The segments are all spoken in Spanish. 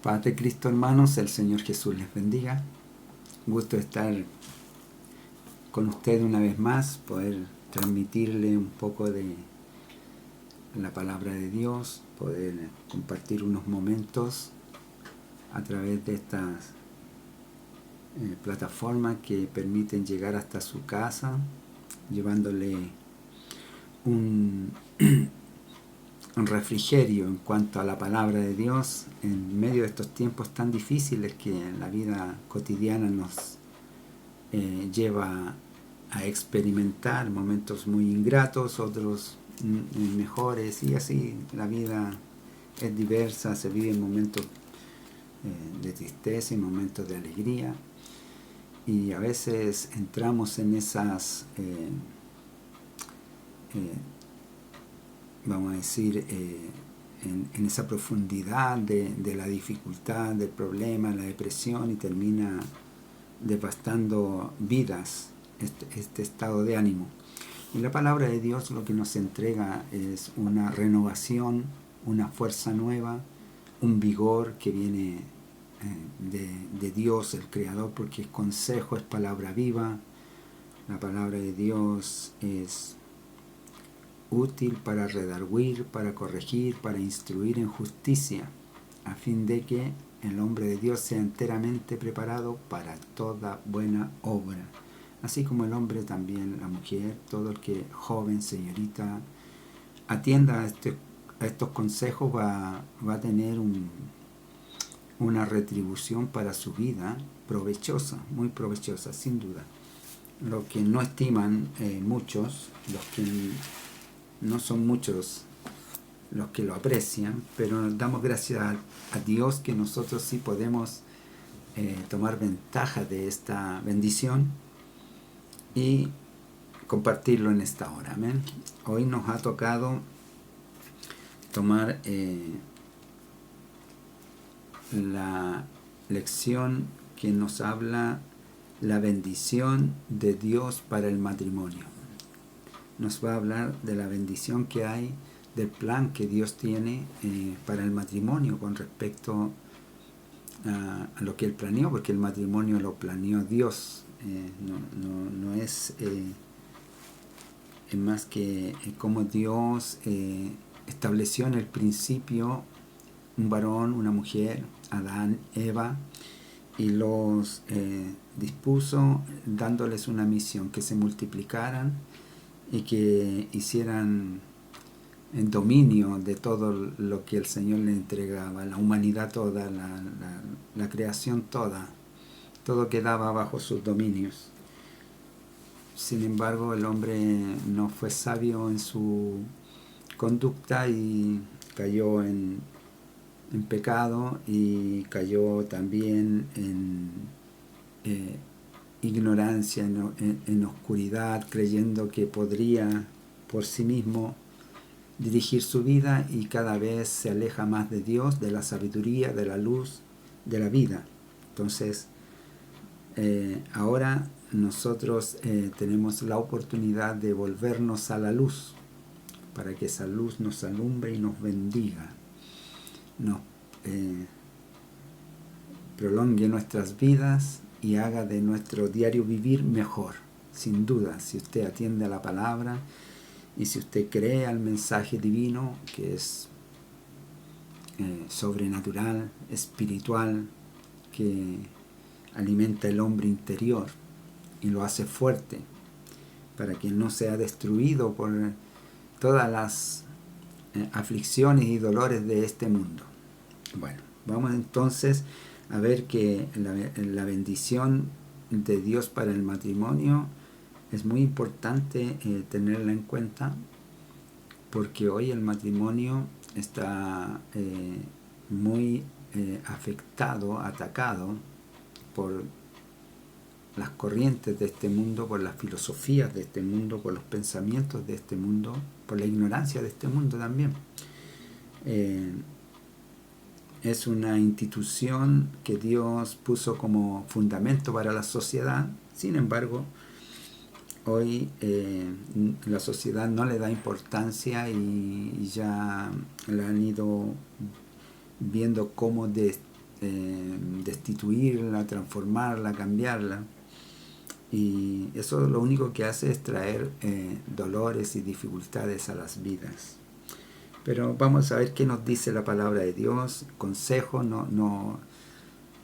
Paz de Cristo, hermanos, el Señor Jesús les bendiga. Gusto estar con usted una vez más, poder transmitirle un poco de la palabra de Dios, poder compartir unos momentos a través de estas plataformas que permiten llegar hasta su casa, llevándole un refrigerio en cuanto a la palabra de Dios en medio de estos tiempos tan difíciles que en la vida cotidiana nos lleva a experimentar momentos muy ingratos, otros mejores, y así la vida es diversa, se vive en momentos de tristeza y momentos de alegría, y a veces entramos en esas vamos a decir, en esa profundidad de la dificultad, del problema, la depresión, y termina devastando vidas, este estado de ánimo. Y la palabra de Dios lo que nos entrega es una renovación, una fuerza nueva, un vigor que viene de Dios, el Creador, porque es consejo, es palabra viva. La palabra de Dios es útil para redarguir, para corregir, para instruir en justicia, a fin de que el hombre de Dios sea enteramente preparado para toda buena obra. Así como el hombre, también la mujer, todo el que joven, señorita, atienda a estos consejos va a tener una retribución para su vida provechosa, muy provechosa, sin duda. Lo que no estiman muchos, los que no son muchos los que lo aprecian, pero damos gracias a Dios que nosotros sí podemos tomar ventaja de esta bendición y compartirlo en esta hora. Amén. Hoy nos ha tocado tomar la lección que nos habla la bendición de Dios para el matrimonio. Nos va a hablar de la bendición que hay, del plan que Dios tiene para el matrimonio con respecto a lo que Él planeó, porque el matrimonio lo planeó Dios, no es más que como Dios estableció en el principio un varón, una mujer, Adán, Eva, y los dispuso dándoles una misión, que se multiplicaran y que hicieran el dominio de todo lo que el Señor le entregaba, la humanidad toda, la creación toda, todo quedaba bajo sus dominios. Sin embargo, el hombre no fue sabio en su conducta y cayó en pecado, y cayó también en ignorancia, en oscuridad, creyendo que podría por sí mismo dirigir su vida, y cada vez se aleja más de Dios, de la sabiduría, de la luz, de la vida. Entonces, ahora nosotros tenemos la oportunidad de volvernos a la luz, para que esa luz nos alumbre y nos bendiga, nos prolongue nuestras vidas y haga de nuestro diario vivir mejor. Sin duda, si usted atiende a la palabra y si usted cree al mensaje divino, que es sobrenatural, espiritual, que alimenta el hombre interior y lo hace fuerte para que no sea destruido por todas las aflicciones y dolores de este mundo. Bueno, vamos entonces a ver que la bendición de Dios para el matrimonio es muy importante tenerla en cuenta, porque hoy el matrimonio está muy afectado, atacado por las corrientes de este mundo, por las filosofías de este mundo, por los pensamientos de este mundo, por la ignorancia de este mundo también. Es una institución que Dios puso como fundamento para la sociedad. Sin embargo, hoy la sociedad no le da importancia, y ya la han ido viendo cómo destituirla, transformarla, cambiarla. Y eso lo único que hace es traer dolores y dificultades a las vidas. Pero vamos a ver qué nos dice la palabra de Dios. Consejo, no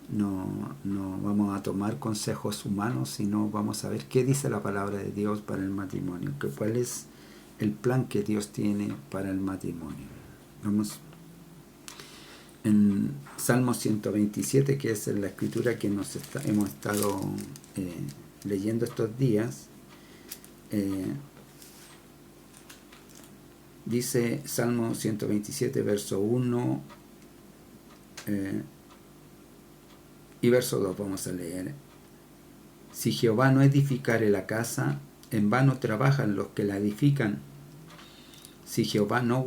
vamos a tomar consejos humanos, sino vamos a ver qué dice la palabra de Dios para el matrimonio, cuál es el plan que Dios tiene para el matrimonio. Vamos en Salmo 127, que es la escritura que hemos estado leyendo estos días. Dice Salmo 127, verso 1 y verso 2 vamos a leer. Si Jehová no edificare la casa, en vano trabajan los que la edifican. Si Jehová no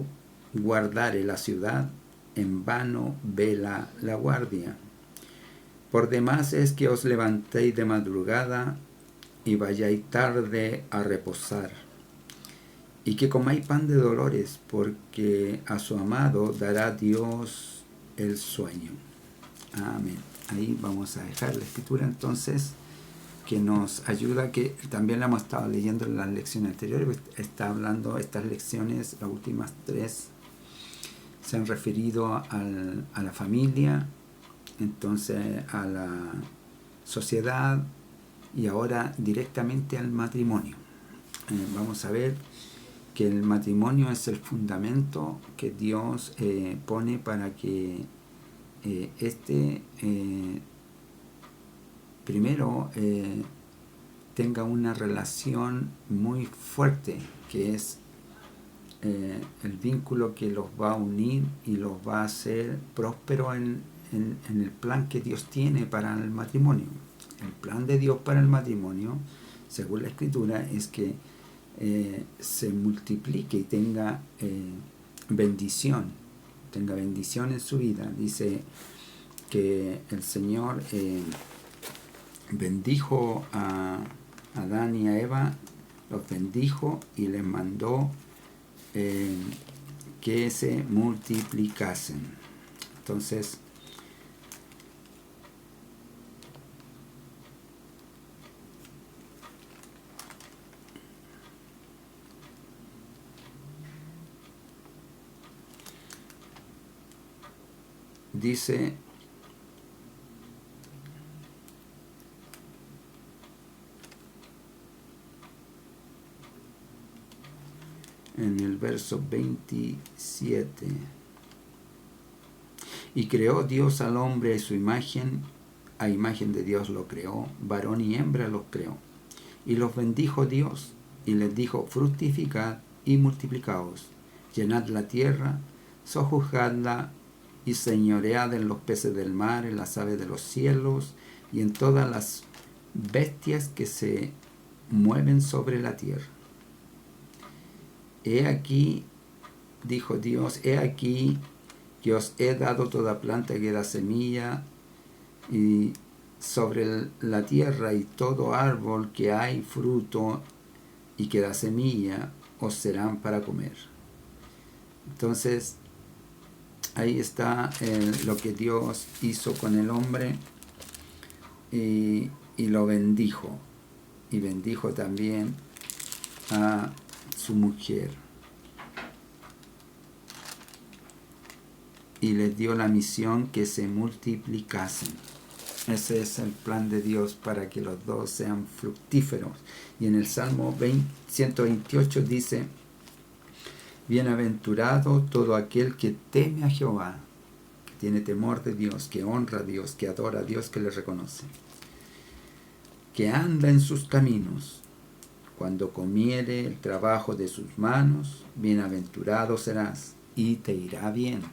guardare la ciudad, en vano vela la guardia. Por demás es que os levantéis de madrugada y vayáis tarde a reposar, y que comáis pan de dolores, porque a su amado dará Dios el sueño. Amén. Ahí vamos a dejar la escritura entonces, que nos ayuda, que también la hemos estado leyendo en las lecciones anteriores. Está hablando, estas lecciones, las últimas 3, se han referido a la familia, entonces a la sociedad y ahora directamente al matrimonio. Vamos a ver que el matrimonio es el fundamento que Dios pone para que primero tenga una relación muy fuerte, que es el vínculo que los va a unir y los va a hacer prósperos en el plan que Dios tiene para el matrimonio. El plan de Dios para el matrimonio, según la Escritura, es que se multiplique y tenga bendición en su vida. Dice que el Señor bendijo a Adán y a Eva, los bendijo y les mandó que se multiplicasen. Entonces, dice en el verso 27: y creó Dios al hombre a su imagen, a imagen de Dios lo creó, varón y hembra los creó, y los bendijo Dios, y les dijo: fructificad y multiplicaos, llenad la tierra, sojuzgadla y señoread en los peces del mar, en las aves de los cielos y en todas las bestias que se mueven sobre la tierra. He aquí, dijo Dios, he aquí que os he dado toda planta que da semilla y sobre la tierra, y todo árbol que hay fruto y que da semilla os serán para comer. Entonces, ahí está lo que Dios hizo con el hombre y lo bendijo. Y bendijo también a su mujer. Y les dio la misión que se multiplicasen. Ese es el plan de Dios, para que los dos sean fructíferos. Y en el Salmo 128 dice: bienaventurado todo aquel que teme a Jehová, que tiene temor de Dios, que honra a Dios, que adora a Dios, que le reconoce, que anda en sus caminos. Cuando comiere el trabajo de sus manos, bienaventurado serás y te irá bien.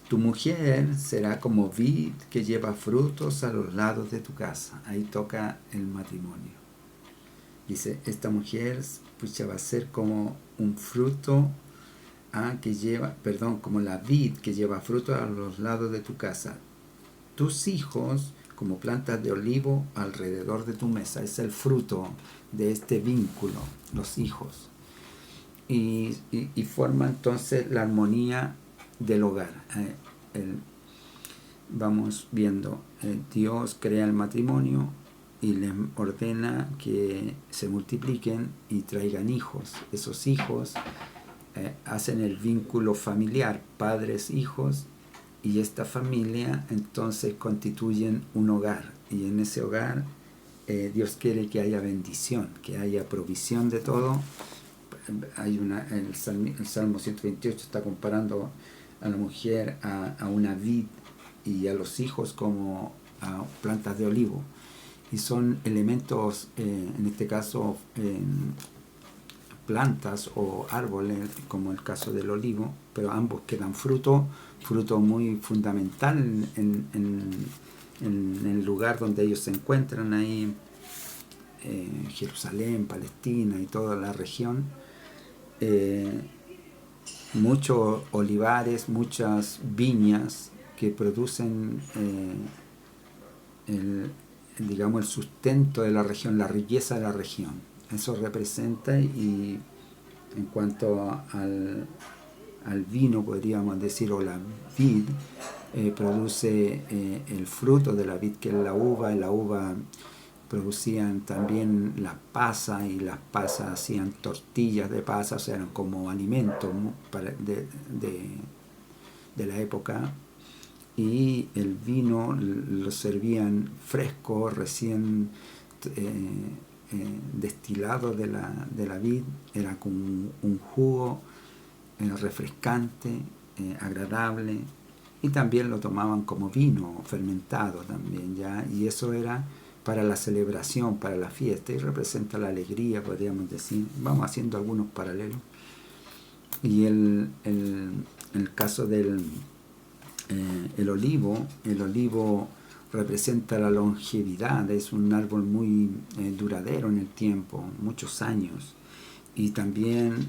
Tu mujer será como vid que lleva frutos a los lados de tu casa. Ahí toca el matrimonio. Dice, esta mujer va a ser como un fruto como la vid que lleva fruto a los lados de tu casa. Tus hijos como plantas de olivo alrededor de tu mesa. Es el fruto de este vínculo, los hijos. Y forma entonces la armonía del hogar. vamos viendo, Dios crea el matrimonio y les ordena que se multipliquen y traigan hijos. Esos hijos hacen el vínculo familiar, padres, hijos, y esta familia entonces constituyen un hogar. Y en ese hogar Dios quiere que haya bendición, que haya provisión de todo. El Salmo 128 está comparando a la mujer a una vid y a los hijos como a plantas de olivo. Y son elementos, en este caso, plantas o árboles, como el caso del olivo, pero ambos que dan fruto muy fundamental en el lugar donde ellos se encuentran, ahí Jerusalén, Palestina y toda la región. Muchos olivares, muchas viñas que producen el sustento de la región, la riqueza de la región. Eso representa, y en cuanto al vino, podríamos decir, o la vid, produce el fruto de la vid, que es la uva, y la uva producían también la pasa, y las pasas hacían tortillas de pasas, o sea, eran como alimentos de la época. Y el vino lo servían fresco, recién destilado de la vid. Era como un jugo refrescante, agradable, y también lo tomaban como vino fermentado también, ¿ya? Y eso era para la celebración, para la fiesta, y representa la alegría, podríamos decir. Vamos haciendo algunos paralelos. Y el caso del el olivo representa la longevidad, es un árbol muy duradero en el tiempo, muchos años, y también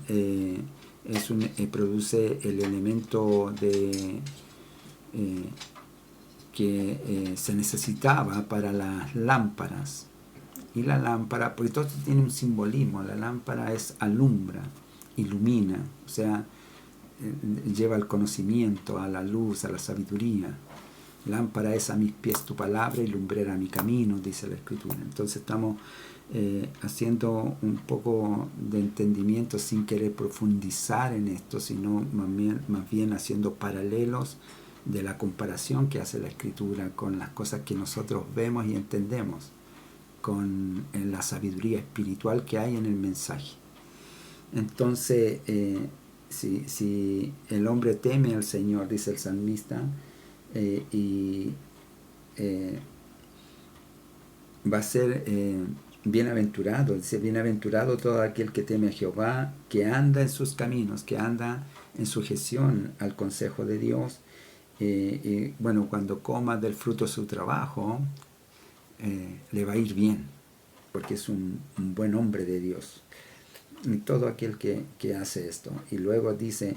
produce el elemento que se necesitaba para las lámparas. Y la lámpara, porque todo esto tiene un simbolismo, la lámpara alumbra, ilumina, o sea, lleva el conocimiento, a la luz, a la sabiduría. Lámpara es a mis pies tu palabra y lumbrera mi camino, dice la Escritura. Entonces estamos haciendo un poco de entendimiento sin querer profundizar en esto, sino más bien haciendo paralelos de la comparación que hace la Escritura con las cosas que nosotros vemos y entendemos, con la sabiduría espiritual que hay en el mensaje. Entonces, si el hombre teme al Señor, dice el salmista, va a ser bienaventurado. Dice: bienaventurado todo aquel que teme a Jehová, que anda en sus caminos, que anda en sujeción al consejo de Dios. Cuando coma del fruto de su trabajo, le va a ir bien, porque es un buen hombre de Dios. Y todo aquel que hace esto. Y luego dice,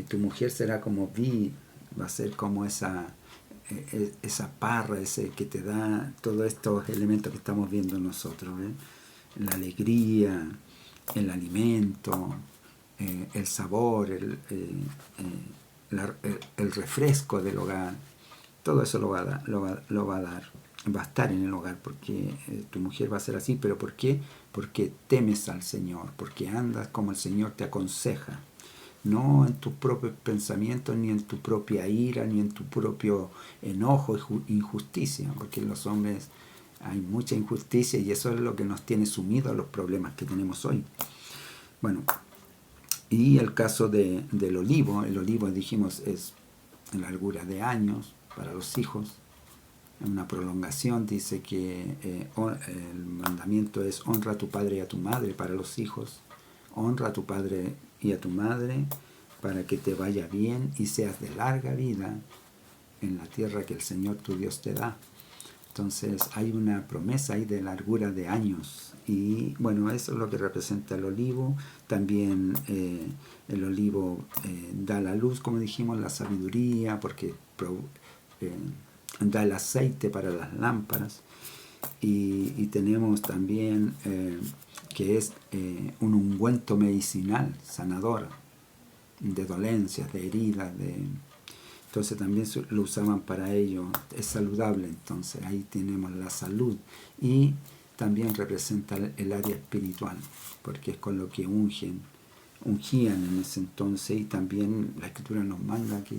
tu mujer será como vid, va a ser como esa parra, ese que te da todos estos elementos que estamos viendo nosotros, la alegría, el alimento, el sabor, el refresco del hogar. Todo eso lo va a dar, va a estar en el hogar, porque tu mujer va a ser así. ¿Pero por qué? Porque temes al Señor, porque andas como el Señor te aconseja, no en tus propios pensamientos, ni en tu propia ira, ni en tu propio enojo e injusticia, porque en los hombres hay mucha injusticia, y eso es lo que nos tiene sumidos a los problemas que tenemos hoy. Bueno, y el caso del olivo. El olivo, dijimos, es la largura de años para los hijos. Una prolongación, dice que el mandamiento es: honra a tu padre y a tu madre para los hijos. Honra a tu padre y a tu madre para que te vaya bien y seas de larga vida en la tierra que el Señor tu Dios te da. Entonces hay una promesa ahí de largura de años. Y bueno, eso es lo que representa el olivo. También el olivo da la luz, como dijimos, la sabiduría, porque da el aceite para las lámparas. Y tenemos también que es un ungüento medicinal, sanador, de dolencias, de heridas, Entonces también lo usaban para ello. Es saludable, entonces ahí tenemos la salud. Y también representa el área espiritual, porque es con lo que ungían en ese entonces. Y también la Escritura nos manda que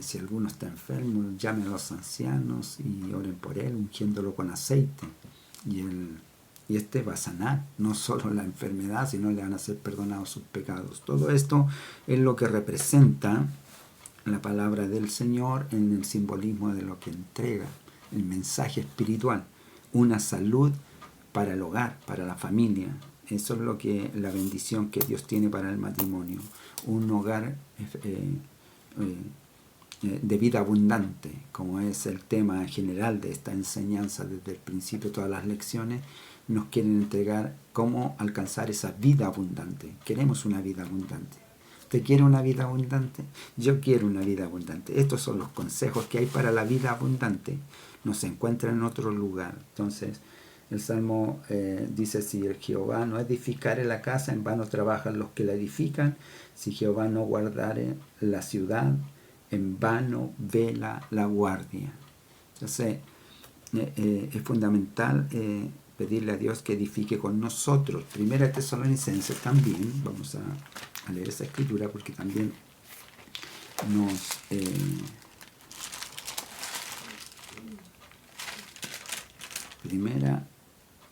si alguno está enfermo, llame a los ancianos y oren por él, ungiéndolo con aceite. Y este va a sanar no solo la enfermedad, sino le van a ser perdonados sus pecados. Todo esto es lo que representa la palabra del Señor en el simbolismo de lo que entrega, el mensaje espiritual, una salud para el hogar, para la familia. Eso es lo que la bendición que Dios tiene para el matrimonio, un hogar de vida abundante, como es el tema general de esta enseñanza desde el principio. Todas las lecciones nos quieren entregar cómo alcanzar esa vida abundante. Queremos una vida abundante. ¿Usted quiere una vida abundante? Yo quiero una vida abundante. Estos son los consejos que hay para la vida abundante. No se encuentra en otro lugar. Entonces, el Salmo dice, si el Jehová no edificare la casa, en vano trabajan los que la edifican. Si Jehová no guardare la ciudad, en vano vela la guardia. Entonces, es fundamental pedirle a Dios que edifique con nosotros. Primera Tesalonicenses también, vamos a leer esa escritura porque también nos primera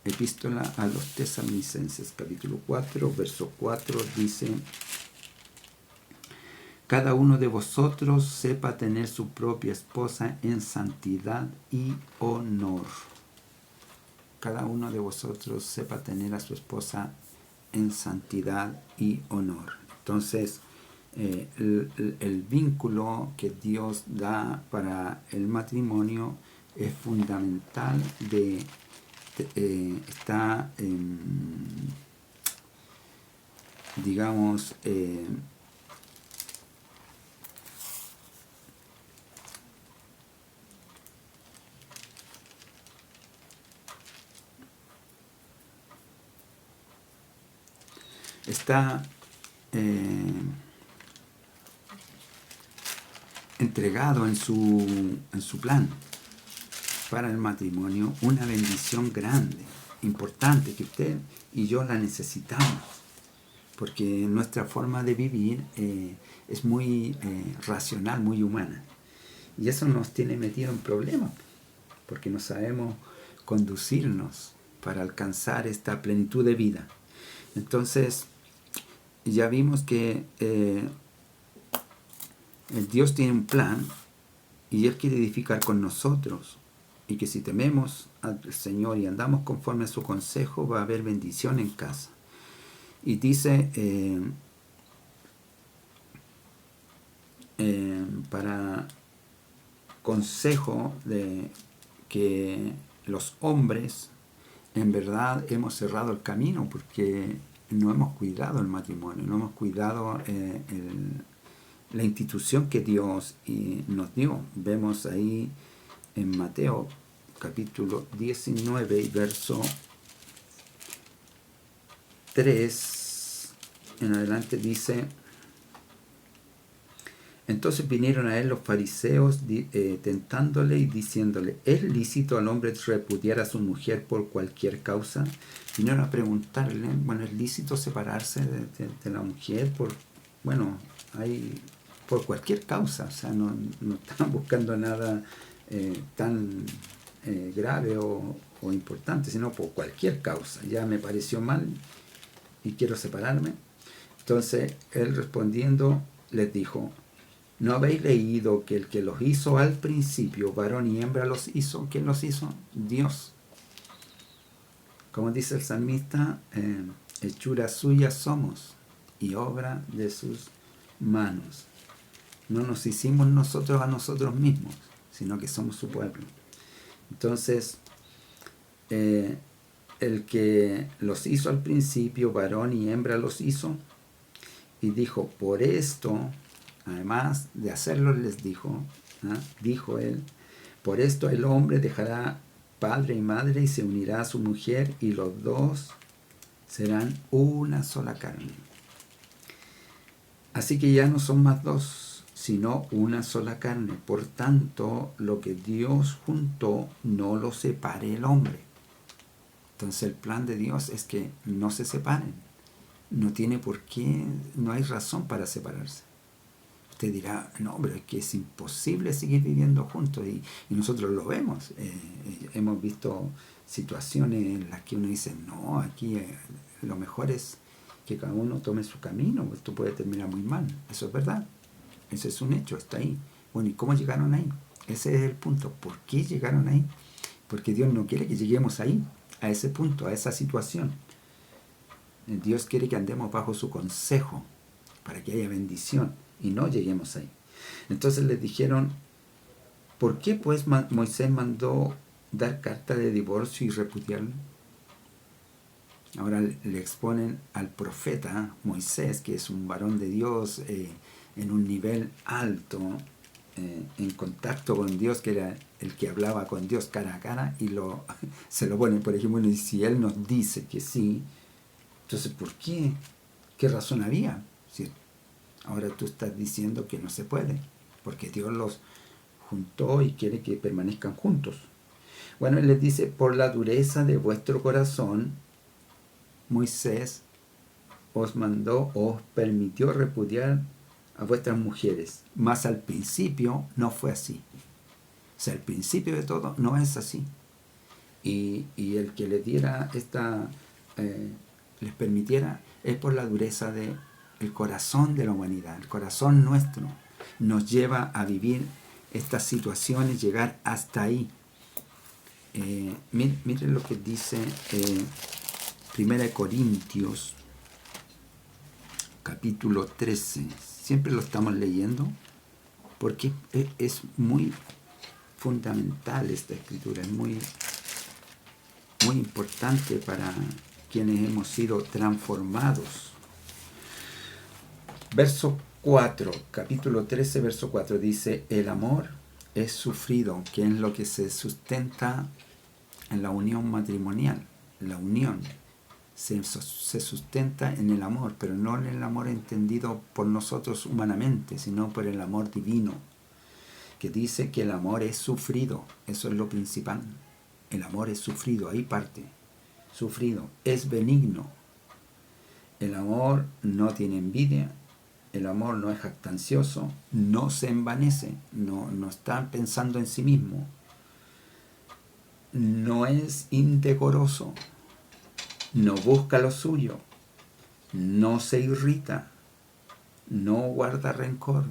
epístola a los Tesalonicenses, capítulo 4, verso 4, dice: cada uno de vosotros sepa tener su propia esposa en santidad y honor. Cada uno de vosotros sepa tener a su esposa en santidad y honor. Entonces, el vínculo que Dios da para el matrimonio es fundamental. Está, digamos, está entregado en su plan para el matrimonio, una bendición grande, importante, que usted y yo la necesitamos, porque nuestra forma de vivir es muy racional, muy humana, y eso nos tiene metido en problemas, porque no sabemos conducirnos para alcanzar esta plenitud de vida. Entonces, ya vimos que Dios tiene un plan y Él quiere edificar con nosotros, y que si tememos al Señor y andamos conforme a su consejo, va a haber bendición en casa. Y dice para consejo de que los hombres en verdad hemos cerrado el camino porque no hemos cuidado el matrimonio, no hemos cuidado la institución que Dios nos dio. Vemos ahí en Mateo capítulo 19 y verso 3 en adelante dice: entonces vinieron a él los fariseos tentándole y diciéndole: ¿es lícito al hombre repudiar a su mujer por cualquier causa? Vinieron a preguntarle, bueno, ¿es lícito separarse de la mujer por cualquier causa? O sea, no estaban buscando nada tan grave o importante, sino por cualquier causa. Ya me pareció mal y quiero separarme. Entonces él respondiendo les dijo: ¿no habéis leído que el que los hizo al principio, varón y hembra los hizo? ¿Quién los hizo? Dios. Como dice el salmista, hechura suya somos y obra de sus manos. No nos hicimos nosotros a nosotros mismos, sino que somos su pueblo. Entonces, el que los hizo al principio, varón y hembra los hizo, y dijo: por esto, además de hacerlo, les dijo, dijo él: por esto el hombre dejará padre y madre y se unirá a su mujer, y los dos serán una sola carne. Así que ya no son más dos, sino una sola carne. Por tanto, lo que Dios juntó, no lo separe el hombre. Entonces el plan de Dios es que no se separen. No tiene por qué, no hay razón para separarse. Usted dirá, no, pero es que es imposible seguir viviendo juntos, y nosotros lo vemos. Hemos visto situaciones en las que uno dice, no, aquí lo mejor es que cada uno tome su camino, esto puede terminar muy mal. Eso es verdad, eso es un hecho, está ahí. Bueno, ¿y cómo llegaron ahí? Ese es el punto. ¿Por qué llegaron ahí? Porque Dios no quiere que lleguemos ahí, a ese punto, a esa situación. Dios quiere que andemos bajo su consejo para que haya bendición y no lleguemos ahí. Entonces les dijeron, ¿por qué pues Moisés mandó dar carta de divorcio y repudiarlo? Ahora le exponen al profeta Moisés, que es un varón de Dios en un nivel alto, en contacto con Dios, que era el que hablaba con Dios cara a cara, y se lo ponen, por ejemplo, y si Él nos dice que sí, entonces ¿por qué? ¿Qué razón había? Si ahora tú estás diciendo que no se puede, porque Dios los juntó y quiere que permanezcan juntos. Bueno, Él les dice, por la dureza de vuestro corazón, Moisés os mandó, os permitió repudiar a vuestras mujeres, mas al principio no fue así. O sea, al principio de todo no es así. Y el que les diera les permitiera, es por la dureza del corazón de la humanidad. El corazón nuestro nos lleva a vivir estas situaciones, llegar hasta ahí. Miren lo que dice 1 Corintios, capítulo 13. Siempre lo estamos leyendo porque es muy fundamental esta escritura, es muy, muy importante para quienes hemos sido transformados. Verso 4, capítulo 13, verso 4 dice, el amor es sufrido, que es lo que se sustenta en la unión matrimonial. La unión se sustenta en el amor, pero no en el amor entendido por nosotros humanamente, sino por el amor divino, que dice que el amor es sufrido. Eso es lo principal. El amor es sufrido, ahí parte. Sufrido, es benigno. El amor no tiene envidia, el amor no es jactancioso, no se envanece, no está pensando en sí mismo, no es indecoroso, no busca lo suyo, no se irrita, no guarda rencor,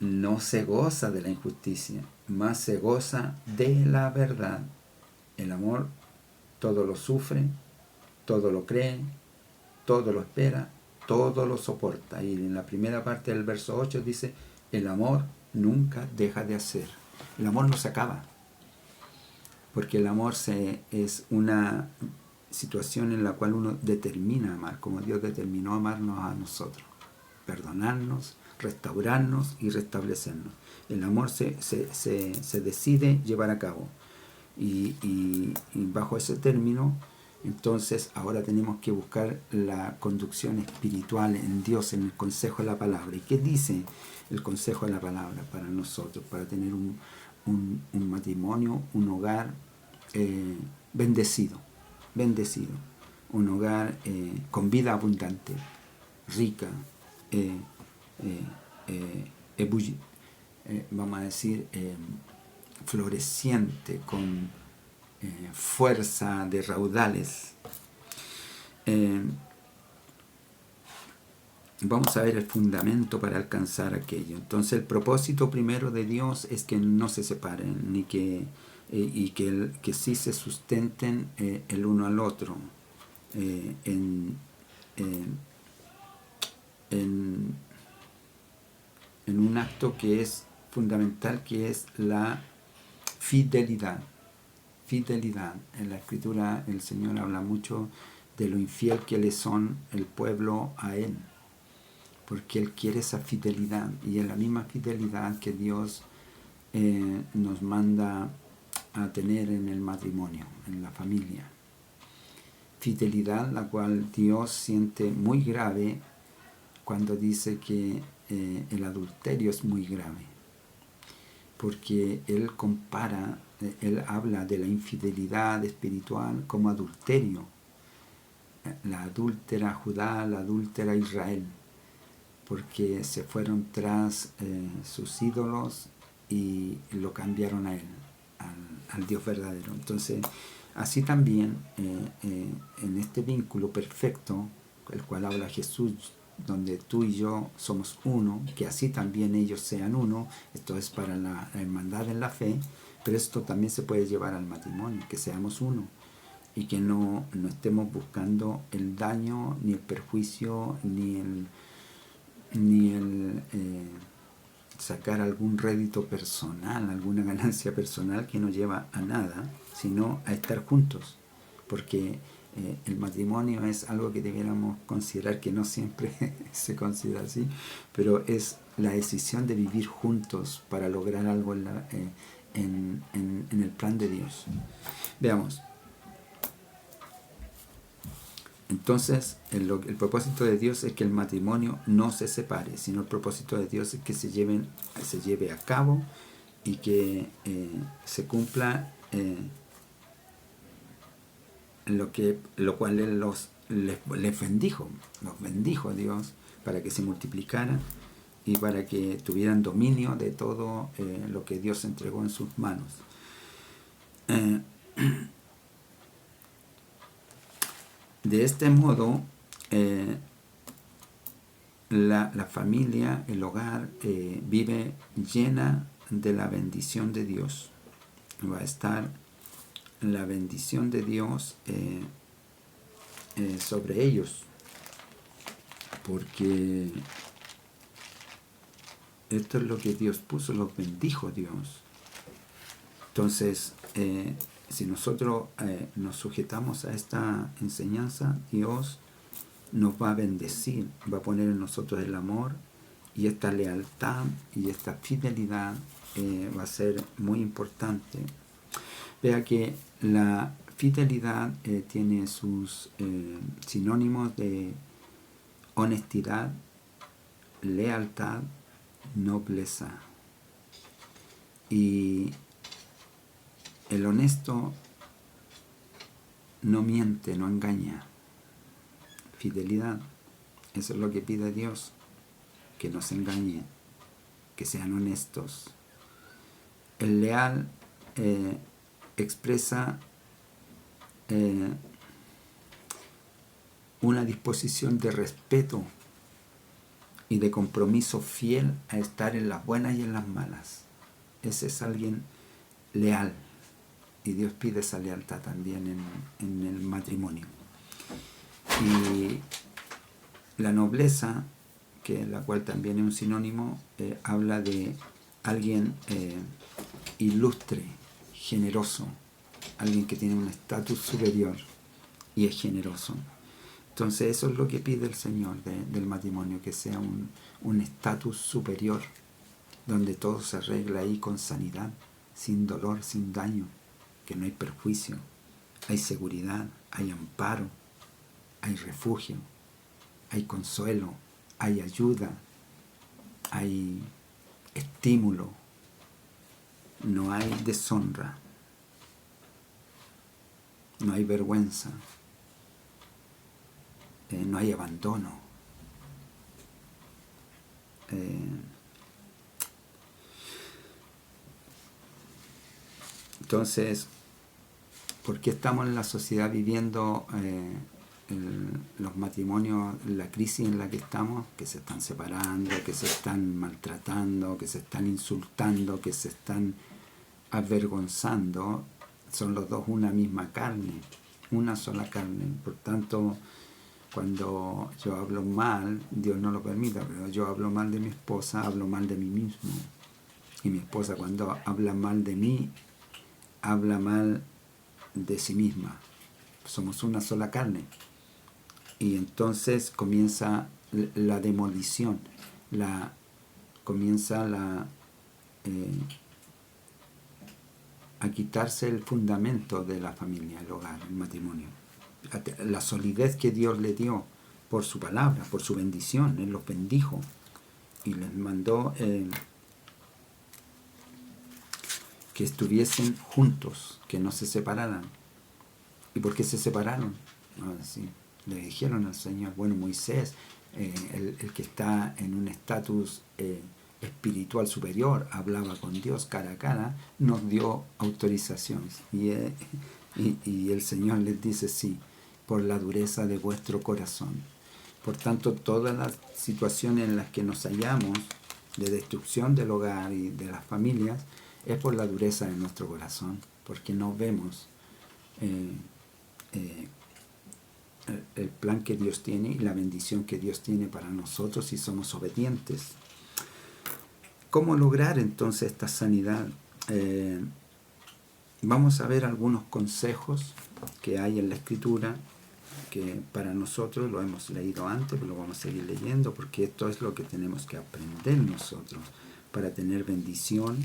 no se goza de la injusticia, más se goza de la verdad. El amor todo lo sufre, todo lo cree, todo lo espera, todo lo soporta. Y en la primera parte del verso 8 dice, el amor nunca deja de hacer. El amor no se acaba, porque el amor es una situación en la cual uno determina amar, como Dios determinó amarnos a nosotros, perdonarnos, restaurarnos y restablecernos. El amor se decide llevar a cabo. Y bajo ese término, entonces ahora tenemos que buscar la conducción espiritual en Dios, en el consejo de la palabra. ¿Y qué dice el consejo de la palabra para nosotros? Para tener un matrimonio, un hogar bendecido, un hogar con vida abundante, rica, vamos a decir, floreciente, con fuerza de raudales. Vamos a ver el fundamento para alcanzar aquello. Entonces el propósito primero de Dios es que no se separen, ni que sí se sustenten el uno al otro en un acto que es fundamental, que es la fidelidad. Fidelidad. En la Escritura el Señor habla mucho de lo infiel que le son el pueblo a Él, porque Él quiere esa fidelidad, y es la misma fidelidad que Dios nos manda a tener en el matrimonio, en la familia. Fidelidad la cual Dios siente muy grave cuando dice que el adulterio es muy grave, porque él compara, él habla de la infidelidad espiritual como adulterio. La adúltera Judá, la adúltera Israel, porque se fueron tras sus ídolos y lo cambiaron a él, al Dios verdadero. Entonces, así también en este vínculo perfecto, el cual habla Jesús, donde tú y yo somos uno, que así también ellos sean uno, esto es para la hermandad en la fe, pero esto también se puede llevar al matrimonio, que seamos uno y que no estemos buscando el daño, ni el perjuicio, ni el sacar algún rédito personal, alguna ganancia personal que no lleva a nada, sino a estar juntos, porque el matrimonio es algo que debiéramos considerar, que no siempre se considera así, pero es la decisión de vivir juntos para lograr algo en el plan de Dios. Veamos. Entonces, el propósito de Dios es que el matrimonio no se separe, sino el propósito de Dios es que se lleve a cabo y que se cumpla lo cual Él les bendijo. Los bendijo Dios para que se multiplicaran y para que tuvieran dominio de todo lo que Dios entregó en sus manos. De este modo, la familia, el hogar, vive llena de la bendición de Dios. Va a estar la bendición de Dios sobre ellos, porque esto es lo que Dios puso, los bendijo Dios. Entonces, si nosotros nos sujetamos a esta enseñanza, Dios nos va a bendecir, va a poner en nosotros el amor, y esta lealtad y esta fidelidad va a ser muy importante. Vea que la fidelidad tiene sus sinónimos de honestidad, lealtad, nobleza. Y el honesto no miente, no engaña. Fidelidad, eso es lo que pide Dios, que no se engañe, que sean honestos. El leal expresa una disposición de respeto y de compromiso fiel a estar en las buenas y en las malas. Ese es alguien leal, y Dios pide esa lealtad también en el matrimonio. Y la nobleza, que la cual también es un sinónimo, habla de alguien ilustre, generoso, alguien que tiene un estatus superior y es generoso. Entonces eso es lo que pide el Señor del matrimonio, que sea un estatus superior, donde todo se arregla ahí con sanidad, sin dolor, sin daño, que no hay perjuicio, hay seguridad, hay amparo, hay refugio, hay consuelo, hay ayuda, hay estímulo, no hay deshonra, no hay vergüenza, no hay abandono. Entonces, ¿por qué estamos en la sociedad viviendo los matrimonios, la crisis en la que estamos? Que se están separando, que se están maltratando, que se están insultando, que se están avergonzando. Son los dos una misma carne, una sola carne. Por tanto, cuando yo hablo mal, Dios no lo permita, pero yo hablo mal de mi esposa, hablo mal de mí mismo. Y mi esposa, cuando habla mal de mí, habla mal de sí misma. Somos una sola carne. Y entonces comienza la demolición, comienza a quitarse el fundamento de la familia, el hogar, el matrimonio. La solidez que Dios le dio, por su palabra, por su bendición. Él los bendijo y les mandó que estuviesen juntos, que no se separaran. ¿Y por qué se separaron? Sí, le dijeron al Señor, bueno, Moisés, el que está en un estatus espiritual superior, hablaba con Dios cara a cara, nos dio autorización. Y el Señor les dice, sí, por la dureza de vuestro corazón. Por tanto, todas las situaciones en las que nos hallamos, de destrucción del hogar y de las familias, es por la dureza de nuestro corazón, porque no vemos el plan que Dios tiene y la bendición que Dios tiene para nosotros si somos obedientes. ¿Cómo lograr entonces esta sanidad? Vamos a ver algunos consejos que hay en la Escritura, que para nosotros lo hemos leído antes, pero lo vamos a seguir leyendo, porque esto es lo que tenemos que aprender nosotros para tener bendición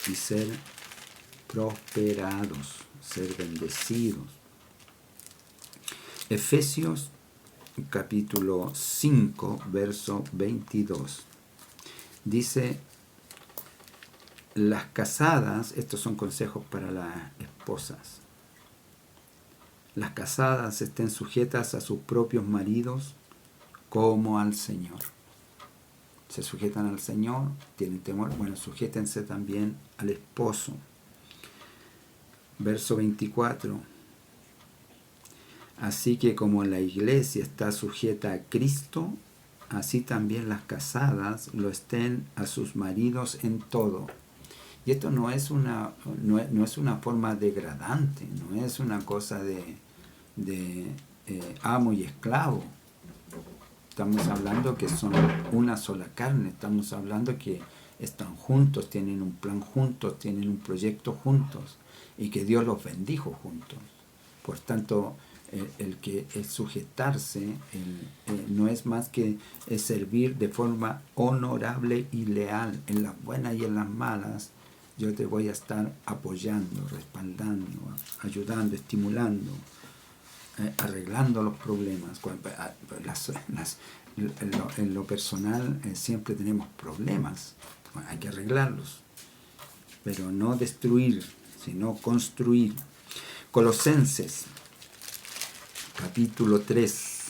y ser prosperados, ser bendecidos. Efesios capítulo 5, verso 22. Dice, las casadas, estos son consejos para las esposas, las casadas estén sujetas a sus propios maridos como al Señor. Se sujetan al Señor, tienen temor, bueno, sujétense también al esposo. Verso 24. Así que como la iglesia está sujeta a Cristo, así también las casadas lo estén a sus maridos en todo. Y esto no es una forma degradante, no es una cosa de amo y esclavo. Estamos hablando que son una sola carne, estamos hablando que están juntos, tienen un plan juntos, tienen un proyecto juntos y que Dios los bendijo juntos. Por tanto, el sujetarse no es más que servir de forma honorable y leal en las buenas y en las malas. Yo te voy a estar apoyando, respaldando, ayudando, estimulando, arreglando los problemas. En lo personal siempre tenemos problemas, bueno, hay que arreglarlos, pero no destruir, sino construir. Colosenses capítulo 3,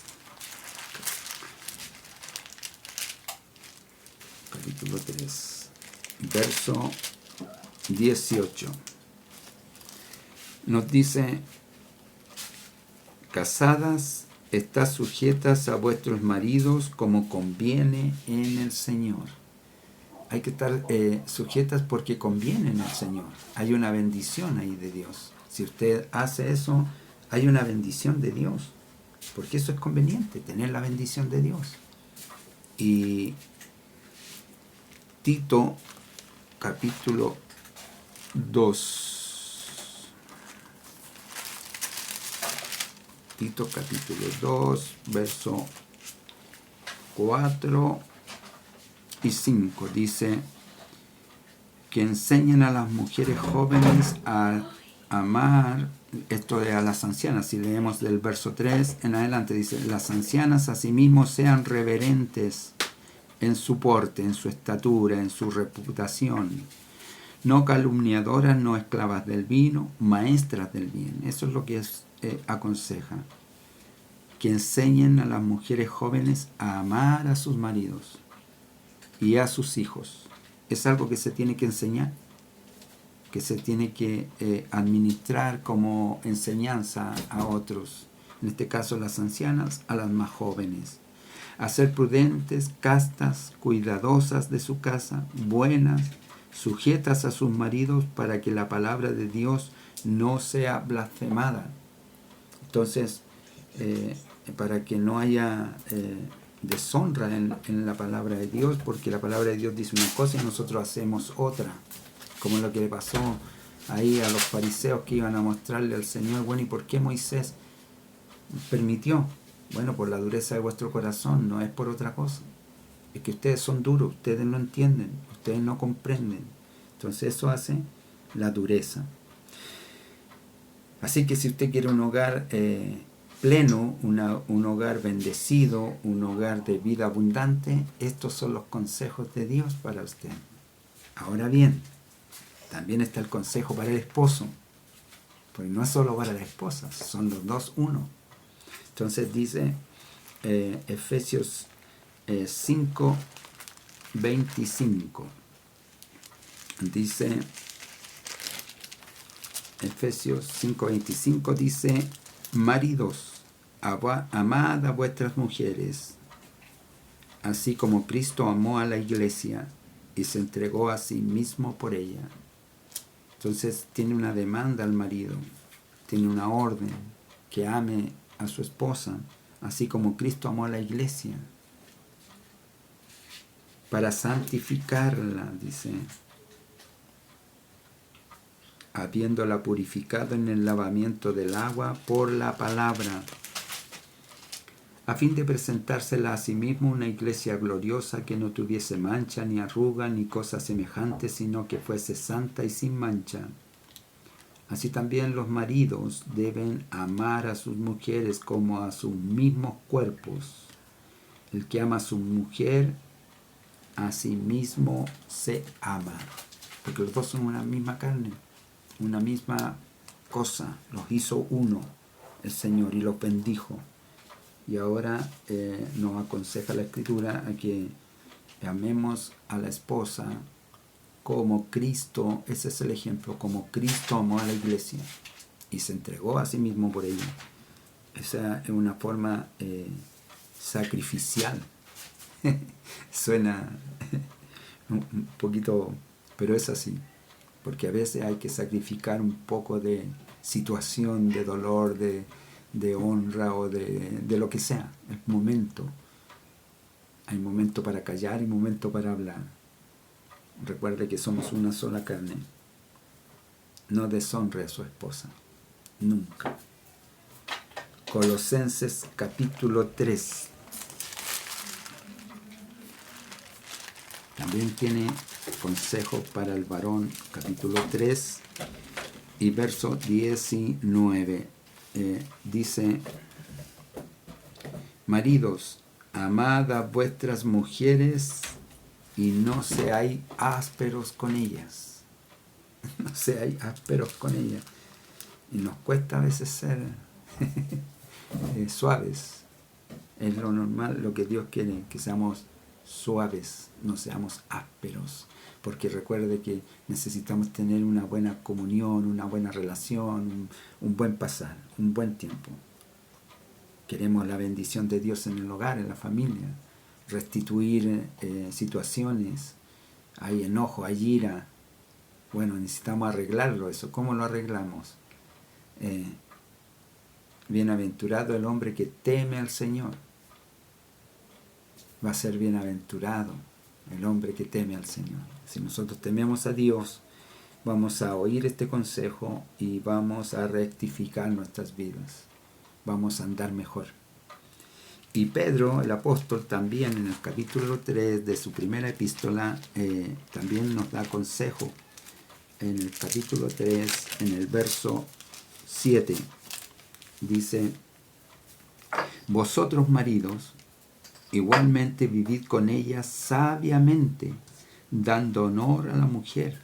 verso 18, nos dice, casadas, estad sujetas a vuestros maridos como conviene en el Señor. Hay que estar sujetas porque conviene en el Señor. Hay una bendición ahí de Dios. Si usted hace eso, hay una bendición de Dios. Porque eso es conveniente, tener la bendición de Dios. Y Tito capítulo 2. Tito capítulo 2, verso 4 y 5. Dice que enseñan a las mujeres jóvenes a amar, esto de a las ancianas, si leemos del verso 3 en adelante, dice, las ancianas asimismo sean reverentes en su porte, en su estatura, en su reputación, no calumniadoras, no esclavas del vino, maestras del bien. Eso es lo que aconseja, que enseñen a las mujeres jóvenes a amar a sus maridos y a sus hijos. Es algo que se tiene que enseñar, que se tiene que administrar como enseñanza a otros, en este caso las ancianas, a las más jóvenes, a ser prudentes, castas, cuidadosas de su casa, buenas, sujetas a sus maridos, para que la palabra de Dios no sea blasfemada. Entonces, para que no haya deshonra en la palabra de Dios, porque la palabra de Dios dice una cosa y nosotros hacemos otra, como lo que le pasó ahí a los fariseos que iban a mostrarle al Señor, bueno, ¿y por qué Moisés permitió? Bueno, por la dureza de vuestro corazón, no es por otra cosa. Es que ustedes son duros, ustedes no entienden, ustedes no comprenden. Entonces eso hace la dureza. Así que si usted quiere un hogar pleno, un hogar bendecido, un hogar de vida abundante. Estos son los consejos de Dios para usted. Ahora bien, también está el consejo para el esposo, porque no es solo para la esposa, son los dos uno. Entonces dice Efesios 5:25. Dice Efesios 5:25 dice: maridos, amad a vuestras mujeres, así como Cristo amó a la iglesia y se entregó a sí mismo por ella. Entonces tiene una demanda al marido, tiene una orden, que ame a su esposa, así como Cristo amó a la iglesia, para santificarla, dice, habiéndola purificado en el lavamiento del agua por la palabra, a fin de presentársela a sí mismo una iglesia gloriosa, que no tuviese mancha, ni arruga, ni cosa semejante, sino que fuese santa y sin mancha. Así también los maridos deben amar a sus mujeres como a sus mismos cuerpos. El que ama a su mujer, a sí mismo se ama. Porque los dos son una misma carne, una misma cosa. Los hizo uno el Señor y los bendijo. Y ahora nos aconseja la Escritura a que amemos a la esposa como Cristo, ese es el ejemplo, como Cristo amó a la iglesia y se entregó a sí mismo por ella. Esa es una forma sacrificial. Suena un poquito, pero es así, porque a veces hay que sacrificar un poco de situación, de dolor, de honra o de lo que sea, el momento. Hay momento para callar y momento para hablar. Recuerde que somos una sola carne. No deshonre a su esposa, nunca. Colosenses capítulo 3. También tiene consejo para el varón, capítulo 3 y verso 19. Dice: maridos, amad a vuestras mujeres y no seáis ásperos con ellas. No seáis ásperos con ellas. Y nos cuesta a veces ser suaves. Es lo normal, lo que Dios quiere, que seamos suaves, no seamos ásperos. Porque recuerde que necesitamos tener una buena comunión, una buena relación, un buen pasar, un buen tiempo. Queremos la bendición de Dios en el hogar, en la familia. Restituir situaciones. Hay enojo, hay ira. Bueno, necesitamos arreglarlo eso. ¿Cómo lo arreglamos? Bienaventurado el hombre que teme al Señor. Va a ser bienaventurado el hombre que teme al Señor. Si nosotros tememos a Dios, vamos a oír este consejo y vamos a rectificar nuestras vidas. Vamos a andar mejor. Y Pedro, el apóstol, también en el capítulo 3 de su primera epístola, también nos da consejo. En el capítulo 3, en el verso 7, dice: vosotros maridos, igualmente vivid con ella sabiamente, dando honor a la mujer,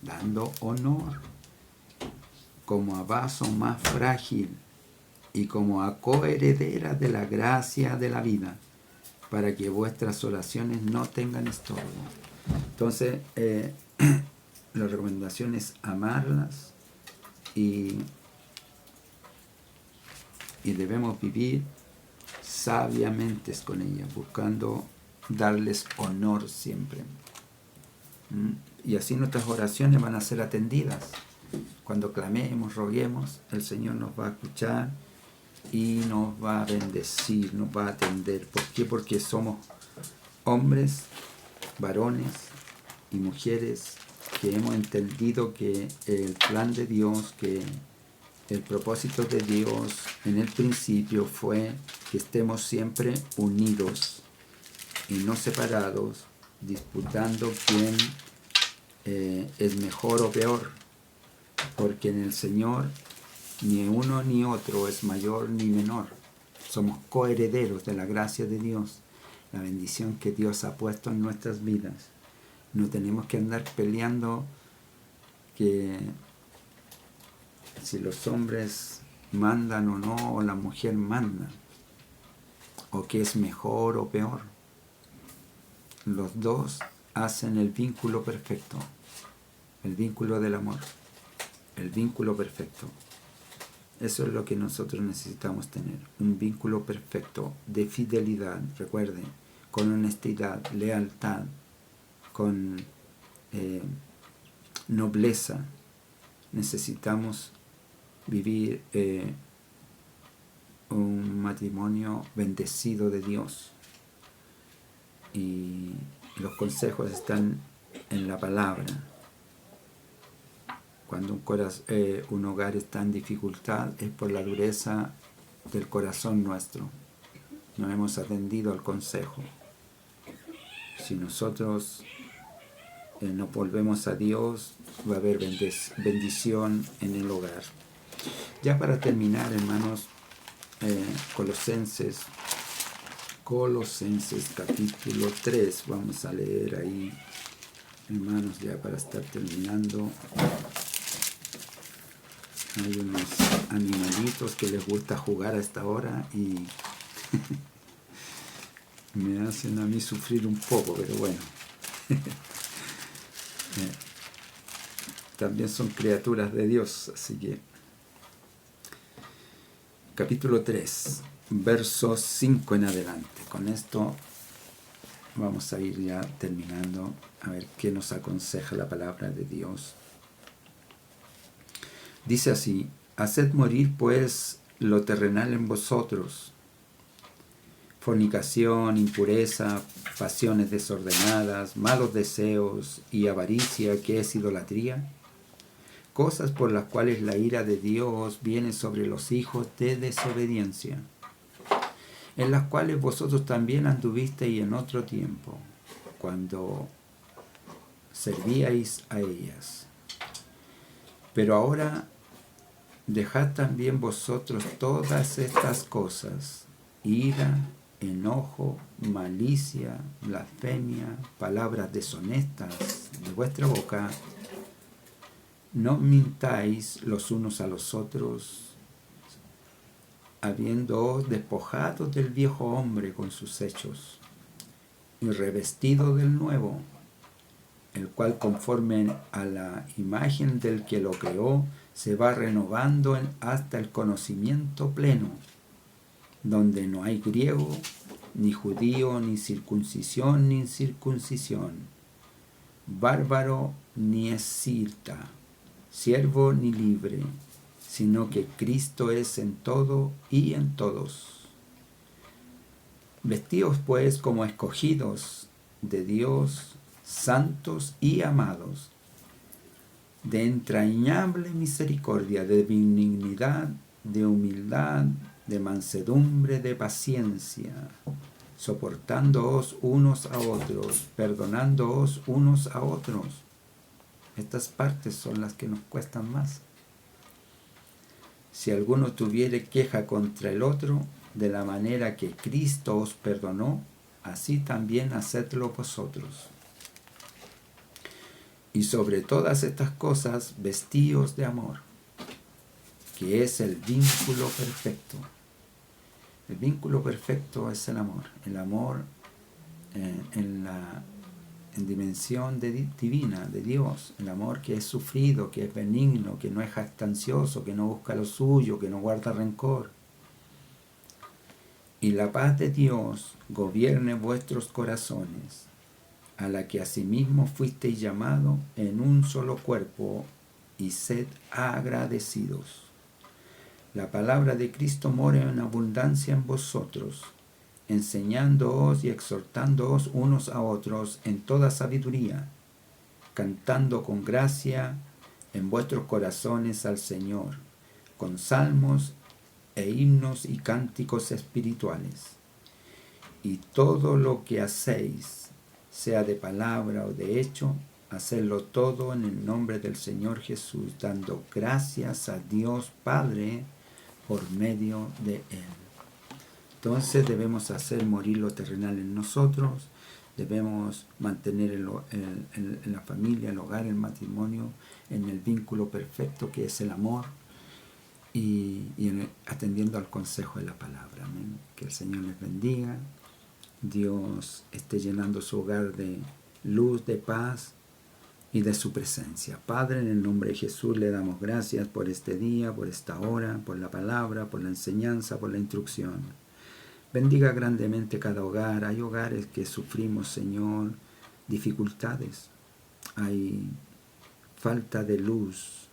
dando honor, como a vaso más frágil y como a coheredera de la gracia de la vida, para que vuestras oraciones no tengan estorbo. Entonces, la recomendación es amarlas y debemos vivir sabiamente con ellas, buscando darles honor siempre. Y así nuestras oraciones van a ser atendidas. Cuando clamemos, roguemos, el Señor nos va a escuchar y nos va a bendecir, nos va a atender. ¿Por qué? Porque somos hombres, varones y mujeres que hemos entendido que el plan de Dios, que el propósito de Dios en el principio fue que estemos siempre unidos y no separados, disputando quién es mejor o peor, porque en el Señor ni uno ni otro es mayor ni menor. somos coherederos de la gracia de Dios, la bendición que Dios ha puesto en nuestras vidas. No tenemos que andar peleando que si los hombres mandan o no, o la mujer manda, o que es mejor o peor. Los dos hacen el vínculo perfecto, el vínculo del amor, el vínculo perfecto. Eso es lo que nosotros necesitamos tener, un vínculo perfecto de fidelidad, recuerden, con honestidad, lealtad, con nobleza. Necesitamos vivir un matrimonio bendecido de Dios. Y los consejos están en la palabra. Cuando un hogar está en dificultad es por la dureza del corazón nuestro. No hemos atendido al consejo. Si nosotros nos volvemos a Dios, va a haber bendición en el hogar. Ya para terminar, hermanos, Colosenses capítulo 3, vamos a leer ahí, hermanos, ya para estar terminando. Hay unos animalitos que les gusta jugar a esta hora y me hacen a mí sufrir un poco, pero bueno. También son criaturas de Dios, así que capítulo 3, versos 5 en adelante. Con esto vamos a ir ya terminando, a ver qué nos aconseja la palabra de Dios. Dice así: haced morir pues lo terrenal en vosotros, fornicación, impureza, pasiones desordenadas, malos deseos y avaricia, que es idolatría, cosas por las cuales la ira de Dios viene sobre los hijos de desobediencia, en las cuales vosotros también anduvisteis en otro tiempo, cuando servíais a ellas. Pero ahora dejad también vosotros todas estas cosas: ira, enojo, malicia, blasfemia, palabras deshonestas de vuestra boca. No mintáis los unos a los otros, habiéndoos despojado del viejo hombre con sus hechos, y revestido del nuevo, el cual conforme a la imagen del que lo creó, se va renovando hasta el conocimiento pleno, donde no hay griego, ni judío, ni circuncisión, ni incircuncisión, bárbaro, ni escita, siervo, ni libre, sino que Cristo es en todo y en todos. Vestíos pues como escogidos de Dios, santos y amados, de entrañable misericordia, de benignidad, de humildad, de mansedumbre, de paciencia, soportándoos unos a otros, perdonándoos unos a otros. Estas partes son las que nos cuestan más. Si alguno tuviere queja contra el otro, de la manera que Cristo os perdonó, así también hacedlo vosotros. Y sobre todas estas cosas, vestíos de amor, que es el vínculo perfecto. El vínculo perfecto es el amor. El amor en dimensión divina, de Dios. El amor que es sufrido, que es benigno, que no es jactancioso, que no busca lo suyo, que no guarda rencor. Y la paz de Dios gobierne vuestros corazones, a la que asimismo fuisteis llamados en un solo cuerpo, y sed agradecidos. La palabra de Cristo mora en abundancia en vosotros, enseñándoos y exhortándoos unos a otros en toda sabiduría, cantando con gracia en vuestros corazones al Señor, con salmos e himnos y cánticos espirituales. Y todo lo que hacéis, sea de palabra o de hecho, hacedlo todo en el nombre del Señor Jesús, dando gracias a Dios Padre por medio de Él. Entonces debemos hacer morir lo terrenal en nosotros, debemos mantener en la familia, el hogar, el matrimonio, en el vínculo perfecto que es el amor y atendiendo al consejo de la palabra. Amén. Que el Señor les bendiga, Dios esté llenando su hogar de luz, de paz y de su presencia. Padre, en el nombre de Jesús le damos gracias por este día, por esta hora, por la palabra, por la enseñanza, por la instrucción. Bendiga grandemente cada hogar. Hay hogares que sufrimos, Señor, dificultades. Hay falta de luz,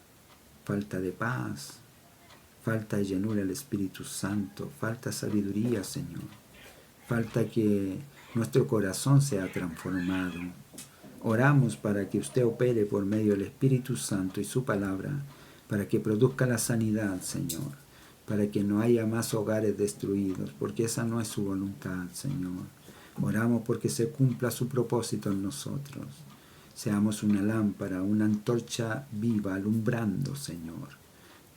falta de paz, falta de llenura del Espíritu Santo, falta sabiduría, Señor. Falta que nuestro corazón sea transformado. Oramos para que usted opere por medio del Espíritu Santo y su palabra, para que produzca la sanidad, Señor, para que no haya más hogares destruidos, porque esa no es su voluntad, Señor. Oramos porque se cumpla su propósito en nosotros. Seamos una lámpara, una antorcha viva, alumbrando, Señor,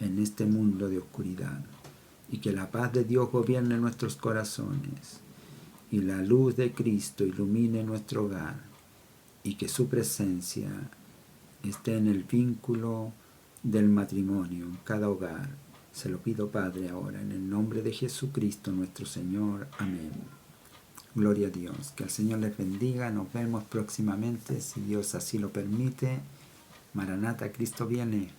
en este mundo de oscuridad. Y que la paz de Dios gobierne nuestros corazones, y la luz de Cristo ilumine nuestro hogar, y que su presencia esté en el vínculo del matrimonio, en cada hogar. Se lo pido, Padre, ahora, en el nombre de Jesucristo nuestro Señor. Amén. Gloria a Dios. Que el Señor les bendiga. Nos vemos próximamente, si Dios así lo permite. Maranata, Cristo viene.